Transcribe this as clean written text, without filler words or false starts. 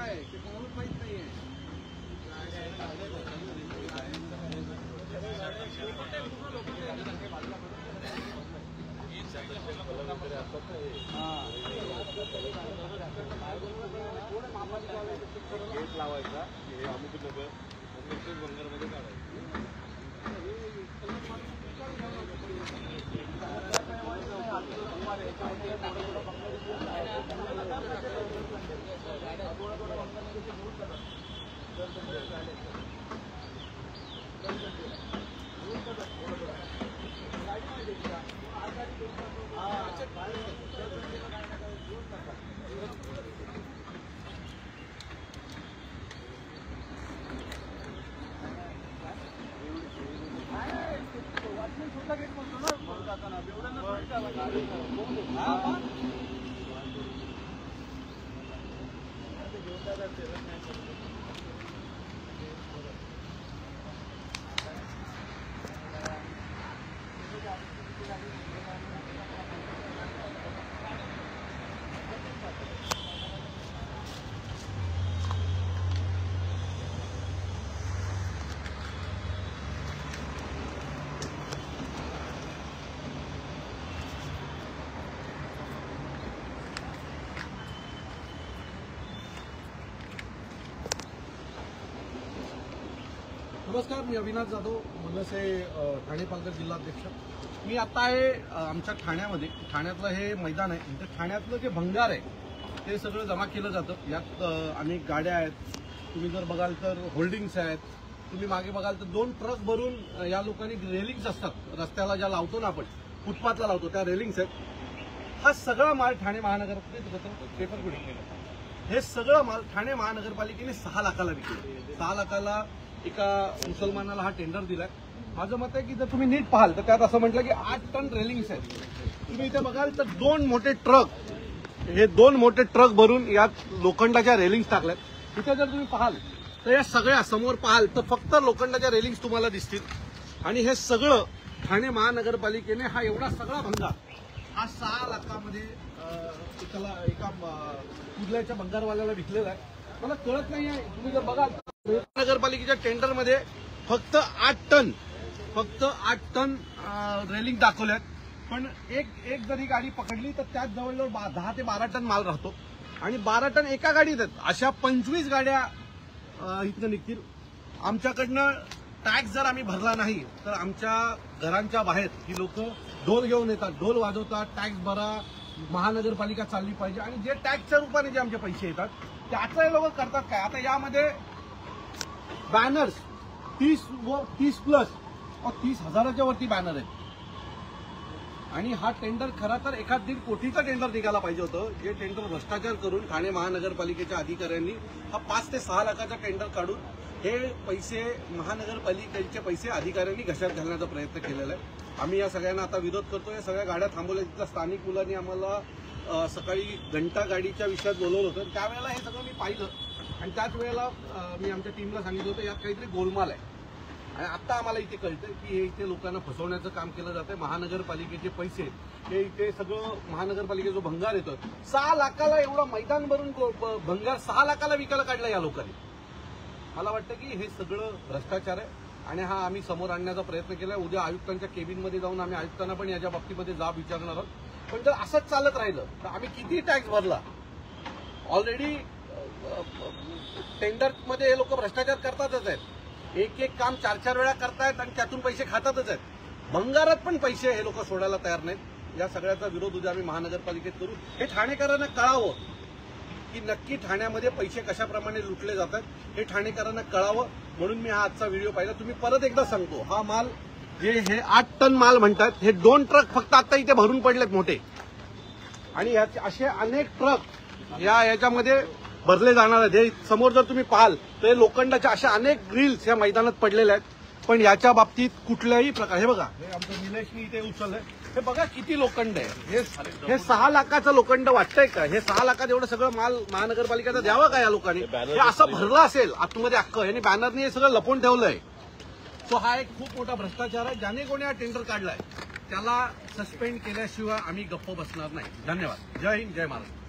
आहे ते कोणालाच माहित नाहीये. गेट लावायचा हे अमुकनगर बंगालमध्ये काढायचं. नमस्कार, मी अविनाश जाधव, मनसे ठाणे पालघर जिल्हाध्यक्ष. मी आता आहे आमच्या ठाण्यामध्ये. ठाण्यातलं हे मैदान आहे. इथं ठाण्यातलं जे भंगार आहे ते सगळं जमा केलं जातं. यात अनेक गाड्या आहेत. तुम्ही जर बघाल तर होल्डिंग्स आहेत. तुम्ही मागे बघाल तर 2 ट्रक भरून या लोकांनी रेलिंग्स असतात रस्त्याला ज्या लावतो ना आपण, फुटपाथला लावतो, त्या रेलिंग्स आहेत. हा सगळा माल ठाणे पेपर कुठे हे सगळं माल ठाणे महानगरपालिकेने 6 लाखाला विकलं. 6 लाखाला एका मुसलमानाला हा टेंडर दिलाय. माझं मत आहे की जर तुम्ही नीट पाहाल तर त्यात असं म्हटलं की 8 टन रेलिंग्स आहेत. तुम्ही इथे बघाल तर 2 मोठे ट्रक, हे 2 मोठे ट्रक भरून यात लोखंडाच्या रेलिंग्स टाकल्यात. इथे जर तुम्ही पाहाल तर या सगळ्या समोर पाहाल तर फक्त लोखंडाच्या रेलिंग्स तुम्हाला दिसतील. आणि हे सगळं ठाणे महानगरपालिकेने हा एवढा सगळा भंगार हा 6 लाखामध्ये एका कुर्ल्याच्या भंगारवाल्याला विकलेला आहे. मला कळत नाही आहे. तुम्ही जर बघाल नगरपालिकेच्या टेंडरमध्ये फक्त 8 टन रेलिंग दाखवल्यात. पण एक जरी गाडी पकडली तर त्यात जवळजवळ 10 ते 12 टन माल राहतो. आणि 12 टन एका गाडीत आहेत. अशा 25 गाड्या इथनं निघतील. आमच्याकडनं टॅक्स जर आम्ही भरला नाही तर आमच्या घरांच्या बाहेर ही लोक ढोल घेऊन येतात, ढोल वाजवतात, टॅक्स भरा, महानगरपालिका चालली पाहिजे. आणि जे टॅक्सच्या रूपाने जे आमचे पैसे येतात त्याचं हे लोक करतात काय. आता यामध्ये बॅनर्स 30 प्लस 30,000च्या वरती बॅनर आहेत. आणि हा टेंडर खरा तर 1.5 कोटीचा टेंडर निघाला पाहिजे होतं. जे टेंडर भ्रष्टाचार करून ठाणे महानगरपालिकेच्या अधिकाऱ्यांनी हा 5 ते 6 लाखाचा टेंडर काढून हे पैसे महानगरपालिकेचे पैसे अधिकाऱ्यांनी घशात घालण्याचा प्रयत्न केलेला आहे. आम्ही या सगळ्यांना आता विरोध करतो. या सगळ्या गाड्या थांबवल्या. तिथल्या स्थानिक मुलांनी आम्हाला सकाळी घंटा गाडीच्या विषयात बोलवलं होतं. त्यावेळेला हे सगळं मी पाहिलं आणि त्याच वेळेला मी आमच्या टीमला सांगितलं होतं यात काहीतरी गोलमाल आहे. आणि आता आम्हाला इथे कळतं की हे इथे लोकांना फसवण्याचं काम केलं जातं. महानगरपालिकेचे पैसे हे इथे सगळं महानगरपालिकेचा भंगार येतो. 6 लाखाला एवढा मैदान भरून भंगार 6 लाखाला विकायला काढला या लोकांनी. मला वाटतं की हे सगळं भ्रष्टाचार आहे. आणि हा आम्ही समोर आणण्याचा प्रयत्न केला. उद्या आयुक्तांच्या केबिनमध्ये जाऊन आम्ही आयुक्तांना पण याच्या बाबतीमध्ये जाब विचारणार आहोत. पण जर असंच चालत राहिलं तर आम्ही किती टॅक्स भरला. ऑलरेडी टेंडरमध्ये हे लोक भ्रष्टाचार करतातच आहेत. एक काम 4 वेळा करतायत आणि त्यातून पैसे खातातच आहेत. भंगारात पण पैसे हे लोक सोडायला तयार नाहीत. या सगळ्याचा विरोध उद्या आम्ही महानगरपालिकेत करू. हे ठाणेकरांना कळावं की नक्की ठाण्यामध्ये पैसे कशाप्रमाणे लुटले जातात हे ठाणेकरांना कळावं. म्हणून मी हा आजचा व्हिडिओ पाहिला. तुम्ही परत एकदा सांगतो, हा माल हे 8 टन माल म्हणतात. हे 2 ट्रक फक्त आता इथे भरून पडलेत मोठे. आणि याचे असे अनेक ट्रक याच्यामध्ये भरले जाणार आहेत. हे समोर जर तुम्ही पाहाल तर लोखंडाच्या अशा अनेक ग्रिल्स या मैदानात पडलेल्या आहेत. पण याच्या बाबतीत कुठल्याही प्रकार, हे बघा, हे आमचं निलेशनी इथे उचललंय. हे बघा किती लोखंड आहे. हे 6 लाखाचं लोखंड वाटतंय का. हे 6 लाखात एवढं सगळं माल महानगरपालिकेचा द्यावा का या लोकांनी. हे असं भरलं असेल आतमध्ये अख्खं. यांनी बॅनरने हे सगळं लपवून ठेवलंय. सो हा एक खूप मोठा भ्रष्टाचार आहे. ज्याने कोणी हा टेंडर काढलाय त्याला सस्पेंड केल्याशिवाय आम्ही गप्प बसणार नाही. धन्यवाद. जय हिंद, जय महाराष्ट्र.